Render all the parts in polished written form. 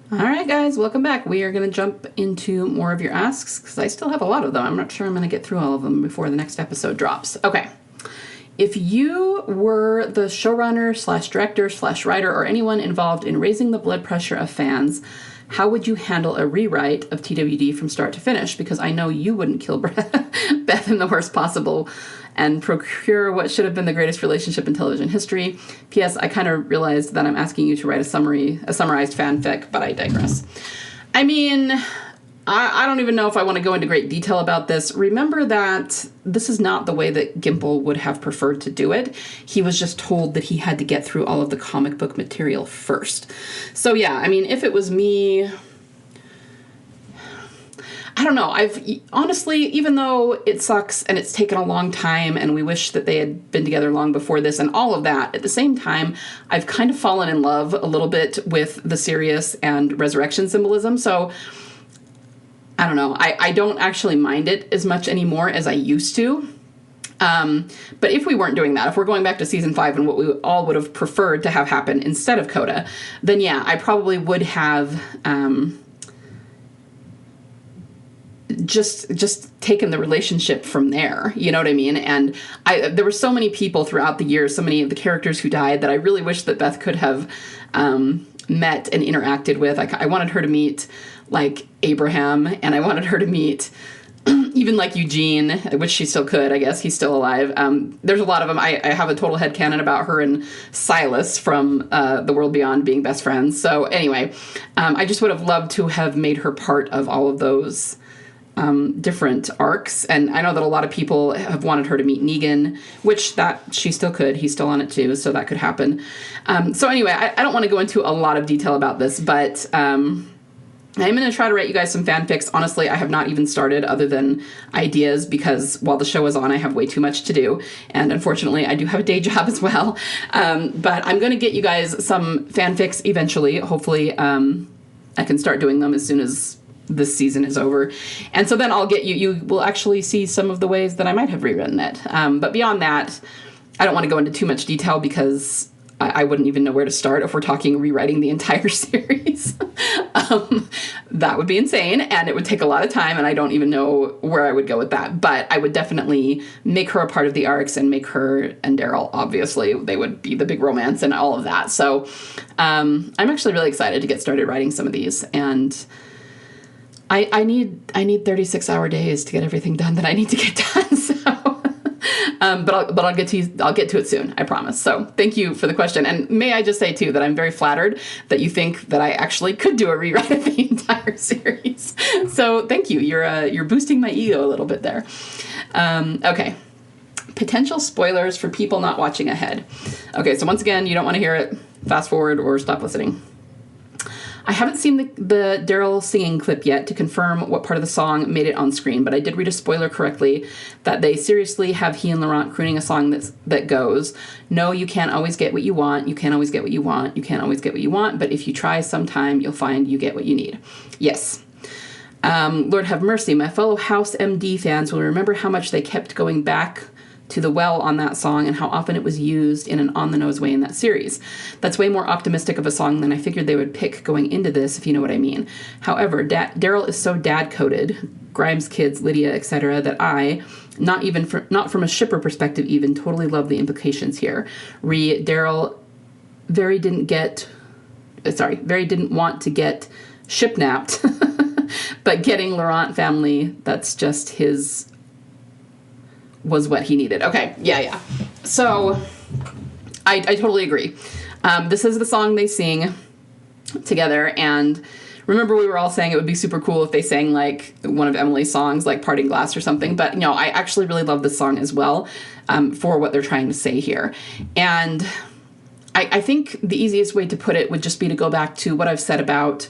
All right, guys, welcome back. We are going to jump into more of your asks because I still have a lot of them. I'm not sure I'm going to get through all of them before the next episode drops. Okay. If you were the showrunner / director / writer or anyone involved in raising the blood pressure of fans, how would you handle a rewrite of TWD from start to finish? Because I know you wouldn't kill Beth in the worst possible and procure what should have been the greatest relationship in television history. P.S. I kind of realized that I'm asking you to write a summarized fanfic, but I digress. I mean, I don't even know if I want to go into great detail about this. Remember that this is not the way that Gimple would have preferred to do it. He was just told that he had to get through all of the comic book material first. So yeah, I mean, if it was me, I don't know. Honestly, even though it sucks and it's taken a long time and we wish that they had been together long before this and all of that, at the same time, I've kind of fallen in love a little bit with the Sirius and resurrection symbolism. So I don't know. I don't actually mind it as much anymore as I used to. But if we weren't doing that, if we're going back to season 5 and what we all would have preferred to have happen instead of Coda, then yeah, I probably would have just taken the relationship from there. You know what I mean? And there were so many people throughout the years, so many of the characters who died that I really wish that Beth could have met and interacted with. I wanted her to meet like Abraham, and I wanted her to meet even like Eugene, which she still could, I guess. He's still alive. There's a lot of them. I have a total headcanon about her and Silas from The World Beyond being best friends. So anyway, I just would have loved to have made her part of all of those different arcs. And I know that a lot of people have wanted her to meet Negan, which that she still could. He's still on it too, so that could happen. So anyway, I don't want to go into a lot of detail about this, but I'm going to try to write you guys some fanfics. Honestly, I have not even started other than ideas because while the show is on, I have way too much to do. And unfortunately, I do have a day job as well. But I'm going to get you guys some fanfics eventually. Hopefully, I can start doing them as soon as this season is over. And so then I'll get you will actually see some of the ways that I might have rewritten it. But beyond that, I don't want to go into too much detail because I wouldn't even know where to start if we're talking rewriting the entire series. That would be insane, and it would take a lot of time, and I don't even know where I would go with that. But I would definitely make her a part of the arcs and make her and Daryl, obviously, they would be the big romance and all of that. So I'm actually really excited to get started writing some of these, and I need 36-hour days to get everything done that I need to get done. So. But I'll get to it soon, I promise. So thank you for the question. And may I just say too that I'm very flattered that you think that I actually could do a rewrite of the entire series. So thank you. You're boosting my ego a little bit there. Okay. Potential spoilers for people not watching ahead. Okay, so once again, you don't want to hear it, fast forward or stop listening. I haven't seen the Daryl singing clip yet to confirm what part of the song made it on screen, but I did read a spoiler correctly that they seriously have he and Laurent crooning a song that goes, "No, you can't always get what you want, you can't always get what you want, you can't always get what you want, but if you try sometime, you'll find you get what you need." Yes. Lord have mercy, my fellow House MD fans will remember how much they kept going back to the well on that song and how often it was used in an on-the-nose way in that series. That's way more optimistic of a song than I figured they would pick going into this, if you know what I mean. However, Daryl is so dad-coded, Grimes kids, Lydia, etc., that I, not from a shipper perspective even, totally love the implications here. Daryl very didn't want to get ship-napped, but getting Laurent family, that's just his... was what he needed. Okay, yeah. So, I totally agree. This is the song they sing together, and remember we were all saying it would be super cool if they sang, like, one of Emily's songs, like Parting Glass or something, but, I actually really love this song as well, for what they're trying to say here. And I think the easiest way to put it would just be to go back to what I've said about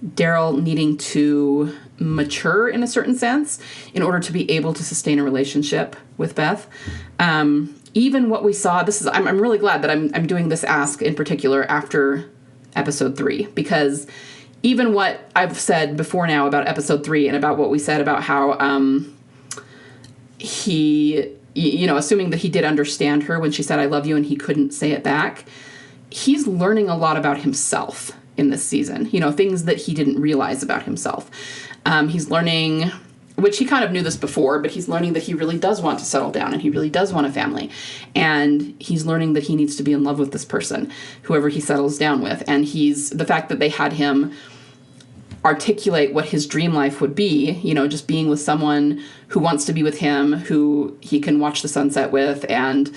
Daryl needing to mature in a certain sense in order to be able to sustain a relationship with Beth. Even what we saw, I'm really glad that I'm doing this ask in particular after episode 3, because even what I've said before now about episode 3 and about what we said about how he, assuming that he did understand her when she said, "I love you," and he couldn't say it back, he's learning a lot about himself in this season, things that he didn't realize about himself. He's learning, which he kind of knew this before, but he's learning that he really does want to settle down and he really does want a family. And he's learning that he needs to be in love with this person, whoever he settles down with. And the fact that they had him articulate what his dream life would be, just being with someone who wants to be with him, who he can watch the sunset with, and,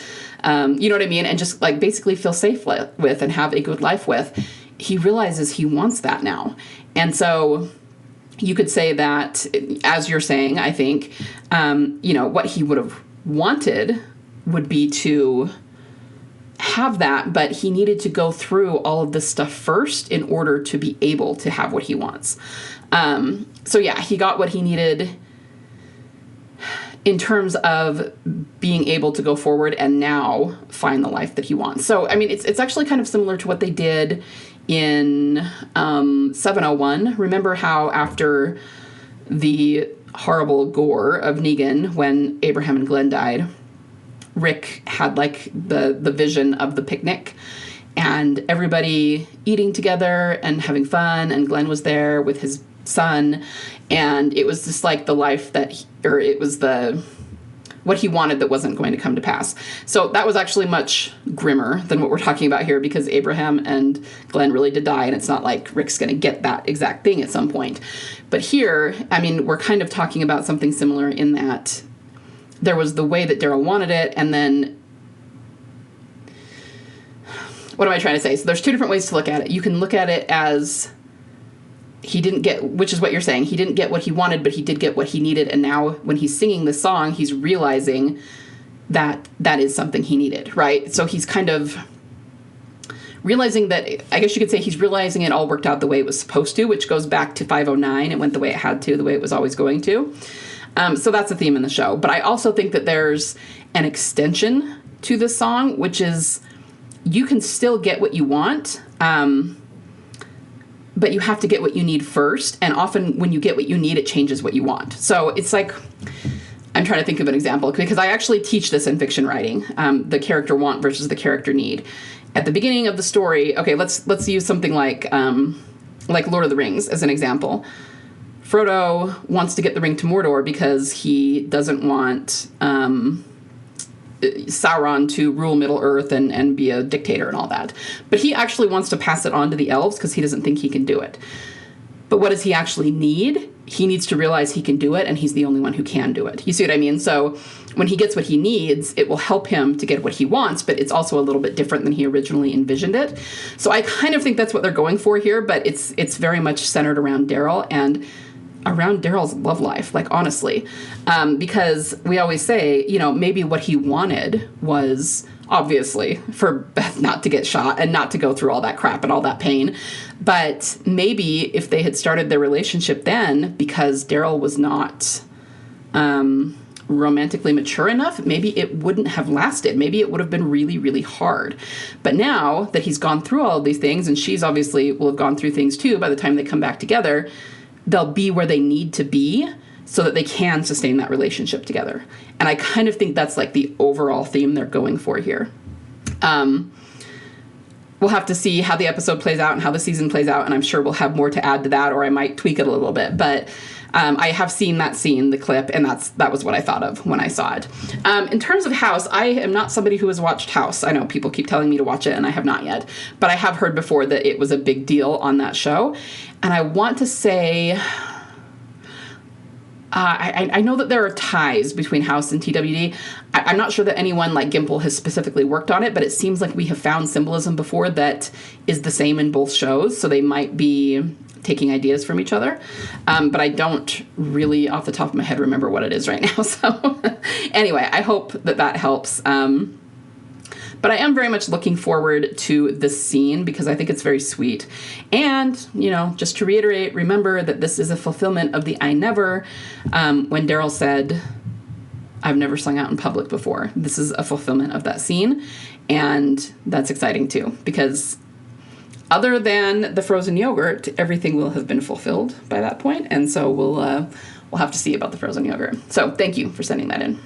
you know what I mean? And just like basically feel safe with and have a good life with. He realizes he wants that now. And so you could say that, as you're saying, I think, what he would have wanted would be to have that, but he needed to go through all of this stuff first in order to be able to have what he wants. So yeah, he got what he needed in terms of being able to go forward and now find the life that he wants. So, I mean, it's actually kind of similar to what they did in 701. Remember how after the horrible gore of Negan, when Abraham and Glenn died, Rick had like the vision of the picnic and everybody eating together and having fun, and Glenn was there with his son, and it was just like the life it was what he wanted that wasn't going to come to pass. So that was actually much grimmer than what we're talking about here, because Abraham and Glenn really did die, and it's not like Rick's going to get that exact thing at some point. But here, I mean, we're kind of talking about something similar in that there was the way that Daryl wanted it, and then what am I trying to say? So there's two different ways to look at it. You can look at it as he didn't get, which is what you're saying, he didn't get what he wanted, but he did get what he needed, and now when he's singing this song, he's realizing that that is something he needed, right? So he's kind of realizing that, I guess you could say he's realizing it all worked out the way it was supposed to, which goes back to 509. It went the way it had to, the way it was always going to. So that's a theme in the show. But I also think that there's an extension to this song, which is you can still get what you want, but you have to get what you need first. And often when you get what you need, it changes what you want. So it's like, I'm trying to think of an example, because I actually teach this in fiction writing, the character want versus the character need. At the beginning of the story, okay, let's use something like Lord of the Rings as an example. Frodo wants to get the ring to Mordor because he doesn't want Sauron to rule Middle-earth and be a dictator and all that. But he actually wants to pass it on to the elves because he doesn't think he can do it. But what does he actually need? He needs to realize he can do it, and he's the only one who can do it. You see what I mean? So when he gets what he needs, it will help him to get what he wants, but it's also a little bit different than he originally envisioned it. So I kind of think that's what they're going for here, but it's very much centered around Daryl and around Daryl's love life, like, honestly. Because we always say, maybe what he wanted was, obviously, for Beth not to get shot and not to go through all that crap and all that pain. But maybe if they had started their relationship then, because Daryl was not romantically mature enough, maybe it wouldn't have lasted. Maybe it would have been really, really hard. But now that he's gone through all of these things, and she's obviously will have gone through things too by the time they come back together, they'll be where they need to be so that they can sustain that relationship together. And I kind of think that's like the overall theme they're going for here. We'll have to see how the episode plays out and how the season plays out, and I'm sure we'll have more to add to that, or I might tweak it a little bit. But I have seen that scene, the clip, and that was what I thought of when I saw it. In terms of House, I am not somebody who has watched House. I know people keep telling me to watch it, and I have not yet. But I have heard before that it was a big deal on that show. And I want to say, I know that there are ties between House and TWD. I'm not sure that anyone like Gimple has specifically worked on it, but it seems like we have found symbolism before that is the same in both shows. So they might be taking ideas from each other. But I don't really, off the top of my head, remember what it is right now. So anyway, I hope that helps. But I am very much looking forward to this scene because I think it's very sweet. And, just to reiterate, remember that this is a fulfillment of the I never. When Daryl said, I've never sung out in public before. This is a fulfillment of that scene. And that's exciting too, because other than the frozen yogurt, everything will have been fulfilled by that point. And so we'll have to see about the frozen yogurt. So thank you for sending that in.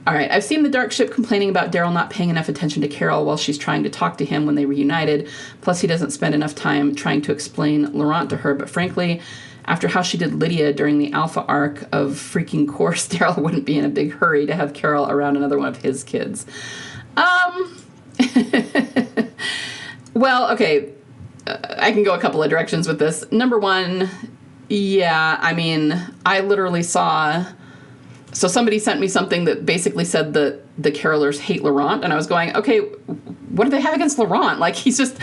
All right, I've seen the dark ship complaining about Daryl not paying enough attention to Carol while she's trying to talk to him when they reunited. Plus, he doesn't spend enough time trying to explain Laurent to her. But frankly, after how she did Lydia during the Alpha arc of freaking course, Daryl wouldn't be in a big hurry to have Carol around another one of his kids. Well, okay, I can go a couple of directions with this. Number one, yeah, I mean, I literally saw... So somebody sent me something that basically said that the Carolers hate Laurent, and I was going, okay, what do they have against Laurent? Like, he's just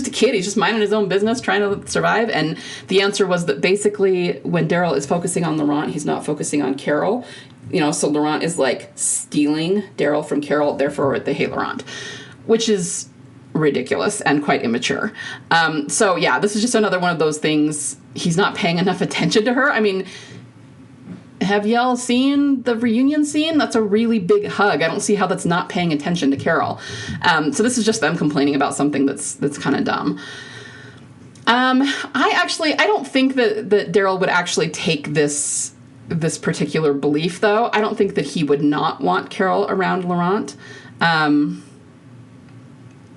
a kid. He's just minding his own business, trying to survive. And the answer was that basically when Daryl is focusing on Laurent, he's not focusing on Carol. You know, so Laurent is like stealing Daryl from Carol, therefore they hate Laurent, which is ridiculous and quite immature. So yeah, this is just another one of those things. He's not paying enough attention to her. I mean, have y'all seen the reunion scene? That's a really big hug. I don't see how that's not paying attention to Carol. So this is just them complaining about something that's kind of dumb. I don't think that Daryl would actually take this particular belief, though. I don't think that he would not want Carol around Laurent.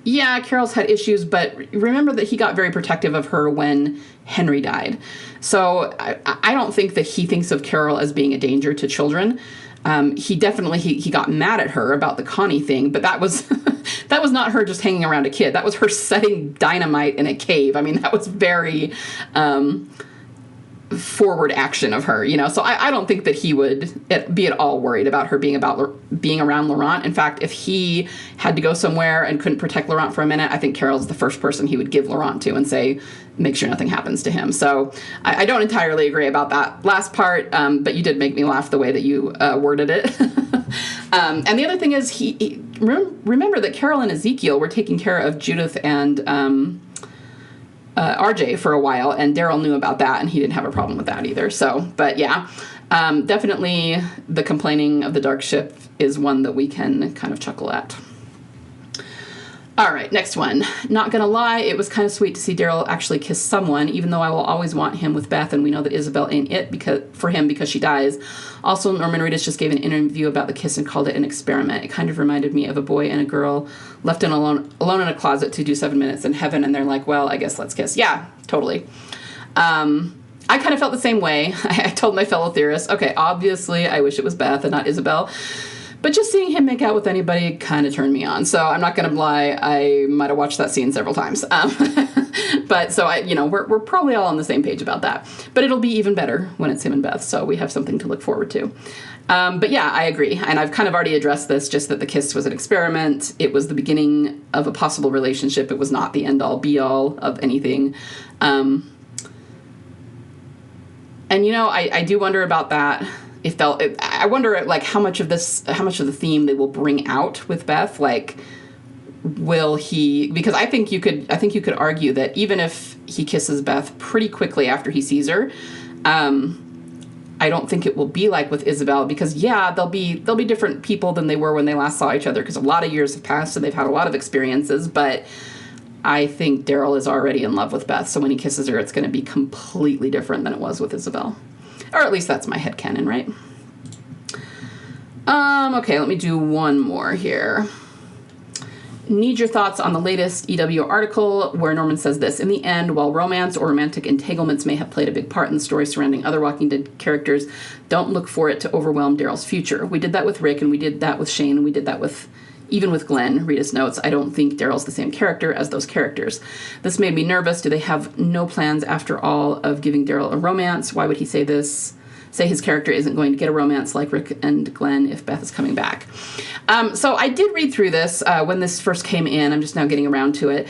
Yeah, Carol's had issues, but remember that he got very protective of her when Henry died. So I don't think that he thinks of Carol as being a danger to children. He definitely, he got mad at her about the Connie thing, but that was that was not her just hanging around a kid. That was her setting dynamite in a cave. I mean, that was very forward action of her, you know. So I don't think that he would be at all worried about her being around Laurent. In fact, if he had to go somewhere and couldn't protect Laurent for a minute, I think Carol's the first person he would give Laurent to and say, make sure nothing happens to him. So I don't entirely agree about that last part, but you did make me laugh the way that you worded it. And the other thing is, remember that Carol and Ezekiel were taking care of Judith and RJ for a while, and Daryl knew about that, and he didn't have a problem with that either. So, but yeah, definitely the complaining of the dark ship is one that we can kind of chuckle at. All right, next one. Not gonna lie, it was kind of sweet to see Daryl actually kiss someone, even though I will always want him with Beth, and we know that Isabel ain't it because she dies. Also, Norman Reedus just gave an interview about the kiss and called it an experiment. It kind of reminded me of a boy and a girl left alone in a closet to do 7 minutes in heaven, and they're like, well, I guess let's kiss. Yeah, totally. I kind of felt the same way. I told my fellow theorists, okay, obviously I wish it was Beth and not Isabel. But just seeing him make out with anybody kind of turned me on. So I'm not going to lie, I might have watched that scene several times. But so we're probably all on the same page about that. But it'll be even better when it's him and Beth. So we have something to look forward to. But yeah, I agree. And I've kind of already addressed this, just that the kiss was an experiment. It was the beginning of a possible relationship. It was not the end all be all of anything. And I do wonder about that. I wonder, like, how much of the theme they will bring out with Beth. Like, will he? Because I think you could argue that even if he kisses Beth pretty quickly after he sees her, I don't think it will be like with Isabel. Because yeah, they'll be different people than they were when they last saw each other. Because a lot of years have passed and they've had a lot of experiences. But I think Daryl is already in love with Beth. So when he kisses her, it's going to be completely different than it was with Isabel. Or at least that's my headcanon, right? Okay, let me do one more here. Need your thoughts on the latest EW article where Norman says this: in the end, while romance or romantic entanglements may have played a big part in the story surrounding other Walking Dead characters, don't look for it to overwhelm Daryl's future. We did that with Rick, and we did that with Shane, and we did that even with Glenn. Readus notes, I don't think Daryl's the same character as those characters. This made me nervous. Do they have no plans after all of giving Daryl a romance? Why would he say this? Say his character isn't going to get a romance like Rick and Glenn if Beth is coming back. So I did read through this when this first came in. I'm just now getting around to it.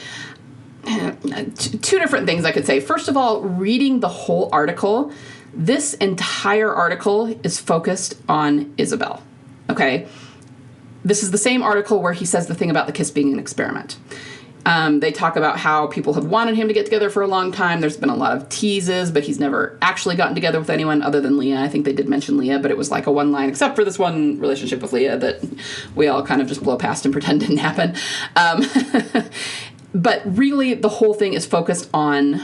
Two different things I could say. First of all, reading the whole article, this entire article is focused on Isabel. Okay? This is the same article where he says the thing about the kiss being an experiment. They talk about how people have wanted him to get together for a long time. There's been a lot of teases, but he's never actually gotten together with anyone other than Leah. I think they did mention Leah, but it was like a one line, except for this one relationship with Leah that we all kind of just blow past and pretend didn't happen. But really, the whole thing is focused on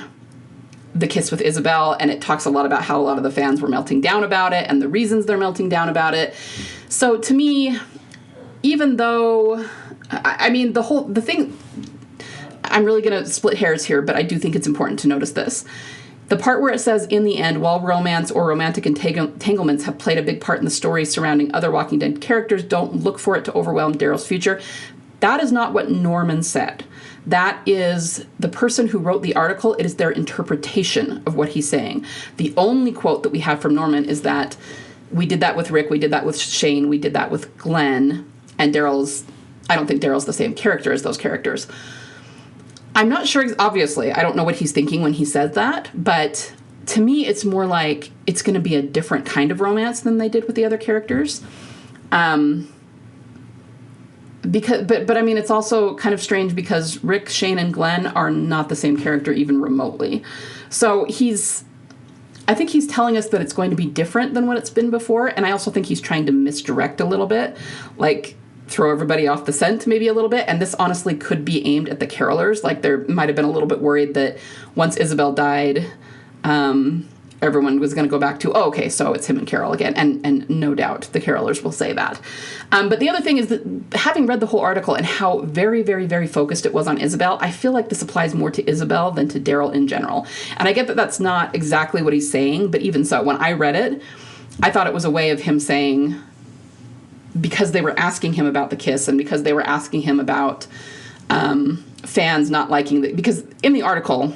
the kiss with Isabel, and it talks a lot about how a lot of the fans were melting down about it and the reasons they're melting down about it. So to me, even though, I mean, the thing, I'm really going to split hairs here, but I do think it's important to notice this. The part where it says, in the end, while romance or romantic entanglements have played a big part in the story surrounding other Walking Dead characters, don't look for it to overwhelm Daryl's future. That is not what Norman said. That is the person who wrote the article. It is their interpretation of what he's saying. The only quote that we have from Norman is that we did that with Rick, we did that with Shane, we did that with Glenn, and I don't think Daryl's the same character as those characters. I'm not sure, obviously, I don't know what he's thinking when he says that, but to me, it's more like it's going to be a different kind of romance than they did with the other characters. But I mean, it's also kind of strange because Rick, Shane, and Glenn are not the same character even remotely. So I think he's telling us that it's going to be different than what it's been before, and I also think he's trying to misdirect a little bit, like throw everybody off the scent maybe a little bit, and this honestly could be aimed at the carolers. Like, there might have been a little bit worried that once Isabel died, everyone was going to go back to, oh, okay, so it's him and Carol again, and no doubt the carolers will say that. But the other thing is that having read the whole article and how very, very, very focused it was on Isabel, I feel like this applies more to Isabel than to Daryl in general. And I get that that's not exactly what he's saying, but even so, when I read it, I thought it was a way of him saying, because they were asking him about the kiss and because they were asking him about fans not liking because in the article,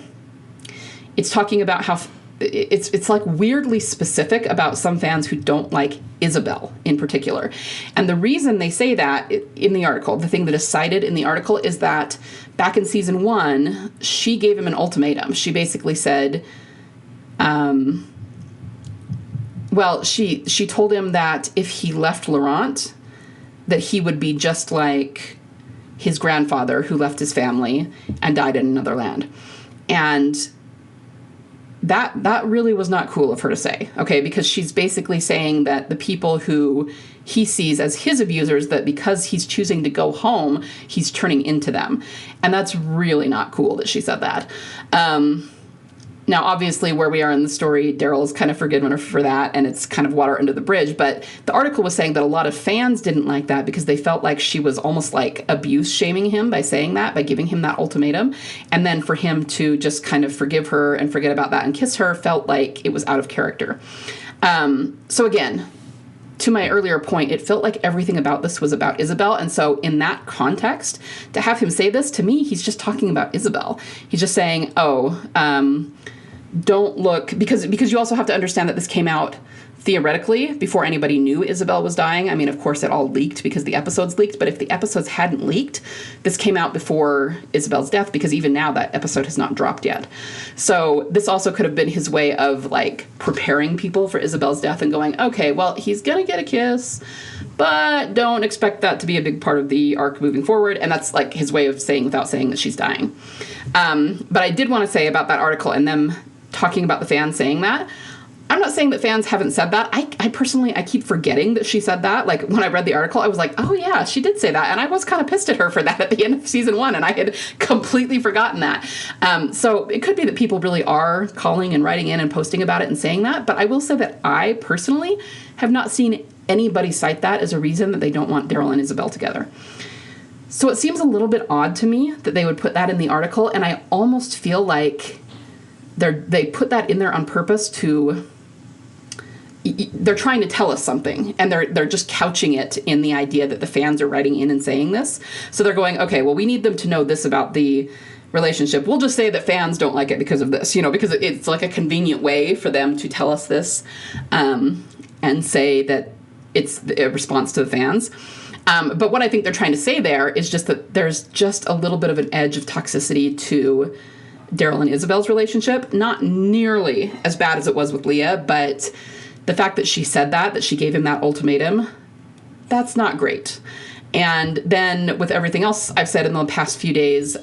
it's talking about how it's like weirdly specific about some fans who don't like Isabel in particular. And the reason they say that in the article, the thing that is cited in the article, is that back in season 1, she gave him an ultimatum. She basically said, she told him that if he left Laurent, that he would be just like his grandfather who left his family and died in another land. And that really was not cool of her to say, okay? Because she's basically saying that the people who he sees as his abusers, that because he's choosing to go home, he's turning into them. And that's really not cool that she said that. Now, obviously, where we are in the story, Daryl is kind of forgiven her for that, and it's kind of water under the bridge. But the article was saying that a lot of fans didn't like that because they felt like she was almost like abuse-shaming him by saying that, by giving him that ultimatum. And then for him to just kind of forgive her and forget about that and kiss her felt like it was out of character. So again, to my earlier point, it felt like everything about this was about Isabel. And so in that context, to have him say this, to me, he's just talking about Isabel. He's just saying, don't look, because you also have to understand that this came out theoretically before anybody knew Isabel was dying. I mean, of course, it all leaked because the episodes leaked, but if the episodes hadn't leaked, this came out before Isabel's death, because even now that episode has not dropped yet. So this also could have been his way of like preparing people for Isabel's death and going, okay, well, he's gonna get a kiss, but don't expect that to be a big part of the arc moving forward. And that's like his way of saying without saying that she's dying. But I did want to say about that article and them talking about the fans saying that, I'm not saying that fans haven't said that. I personally keep forgetting that she said that. Like, when I read the article, I was like, oh yeah, she did say that. And I was kind of pissed at her for that at the end of season 1, and I had completely forgotten that. So it could be that people really are calling and writing in and posting about it and saying that. But I will say that I personally have not seen anybody cite that as a reason that they don't want Daryl and Isabel together. So it seems a little bit odd to me that they would put that in the article, and I almost feel like they put that in there on purpose to... They're trying to tell us something, and they're just couching it in the idea that the fans are writing in and saying this. So they're going, okay, well, we need them to know this about the relationship. We'll just say that fans don't like it because of this, because it's like a convenient way for them to tell us this, and say that it's a response to the fans. But what I think they're trying to say there is just that there's just a little bit of an edge of toxicity to Daryl and Isabel's relationship. Not nearly as bad as it was with Leah, but the fact that she said that she gave him that ultimatum, that's not great. And then with everything else I've said in the past few days,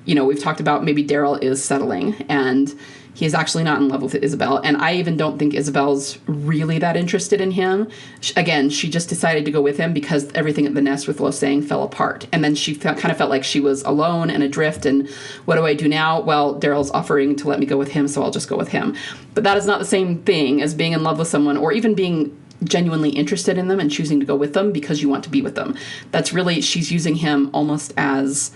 we've talked about maybe Daryl is settling, and he is actually not in love with Isabel. And I even don't think Isabel's really that interested in him. Again, she just decided to go with him because everything at the nest with Losang fell apart. And then she kind of felt like she was alone and adrift. And what do I do now? Well, Daryl's offering to let me go with him, so I'll just go with him. But that is not the same thing as being in love with someone, or even being genuinely interested in them and choosing to go with them because you want to be with them. That's really, she's using him almost as,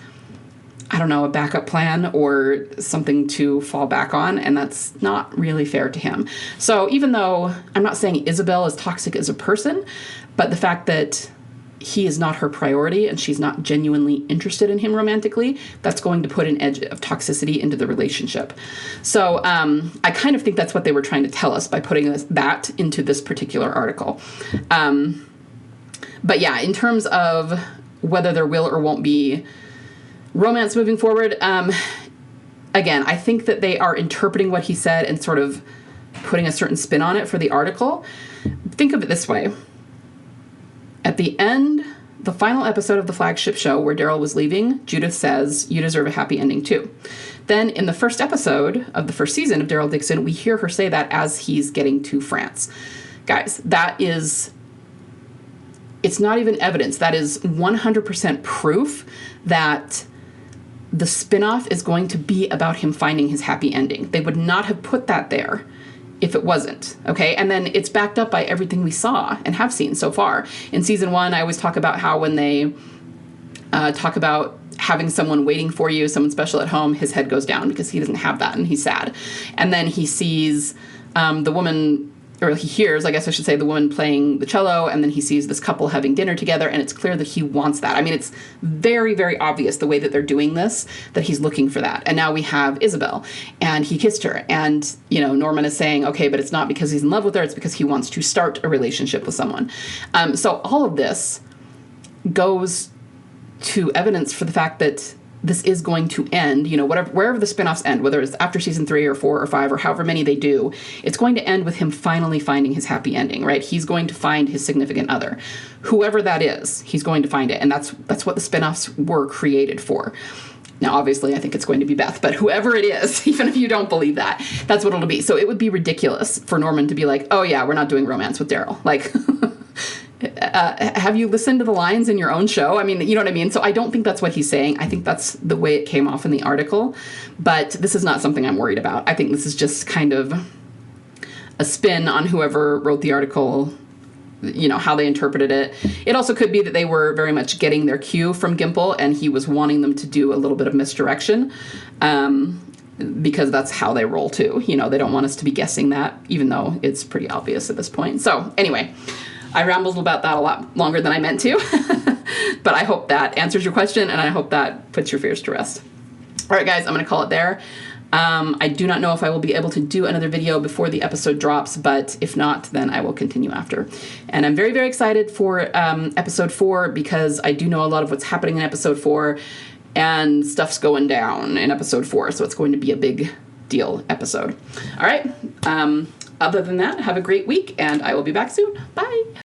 I don't know, a backup plan or something to fall back on, and that's not really fair to him. So even though I'm not saying Isabel is toxic as a person, but the fact that he is not her priority and she's not genuinely interested in him romantically, that's going to put an edge of toxicity into the relationship. So I kind of think that's what they were trying to tell us by putting that into this particular article. But yeah, in terms of whether there will or won't be romance moving forward, again, I think that they are interpreting what he said and sort of putting a certain spin on it for the article. Think of it this way. At the end, the final episode of the flagship show where Daryl was leaving, Judith says, "You deserve a happy ending too." Then in the first episode of the first season of Daryl Dixon, we hear her say that as he's getting to France. Guys, it's not even evidence. That is 100% proof that the spinoff is going to be about him finding his happy ending. They would not have put that there if it wasn't, okay? And then it's backed up by everything we saw and have seen so far. In season 1, I always talk about how when they talk about having someone waiting for you, someone special at home, his head goes down because he doesn't have that and he's sad. And then he sees the woman, or he hears, I guess I should say, the woman playing the cello, and then he sees this couple having dinner together, and it's clear that he wants that. I mean, it's very, very obvious the way that they're doing this, that he's looking for that. And now we have Isabel, and he kissed her, and, you know, Norman is saying, okay, but it's not because he's in love with her, it's because he wants to start a relationship with someone. So all of this goes to evidence for the fact that this is going to end, you know, wherever the spinoffs end, whether it's after season 3 or 4 or 5 or however many they do, it's going to end with him finally finding his happy ending, right? He's going to find his significant other. Whoever that is, he's going to find it. And that's what the spinoffs were created for. Now, obviously, I think it's going to be Beth, but whoever it is, even if you don't believe that, that's what it'll be. So it would be ridiculous for Norman to be like, oh yeah, we're not doing romance with Daryl. Like, have you listened to the lines in your own show? I mean, you know what I mean? So I don't think that's what he's saying. I think that's the way it came off in the article. But this is not something I'm worried about. I think this is just kind of a spin on whoever wrote the article, you know, how they interpreted it. It also could be that they were very much getting their cue from Gimple and he was wanting them to do a little bit of misdirection. Because that's how they roll too. You know, they don't want us to be guessing that, even though it's pretty obvious at this point. So anyway, I rambled about that a lot longer than I meant to, but I hope that answers your question and I hope that puts your fears to rest. All right, guys, I'm going to call it there. I do not know if I will be able to do another video before the episode drops, but if not, then I will continue after. And I'm very, very excited for episode 4 because I do know a lot of what's happening in episode 4 and stuff's going down in episode 4, so it's going to be a big deal episode. All right. Other than that, have a great week, and I will be back soon. Bye.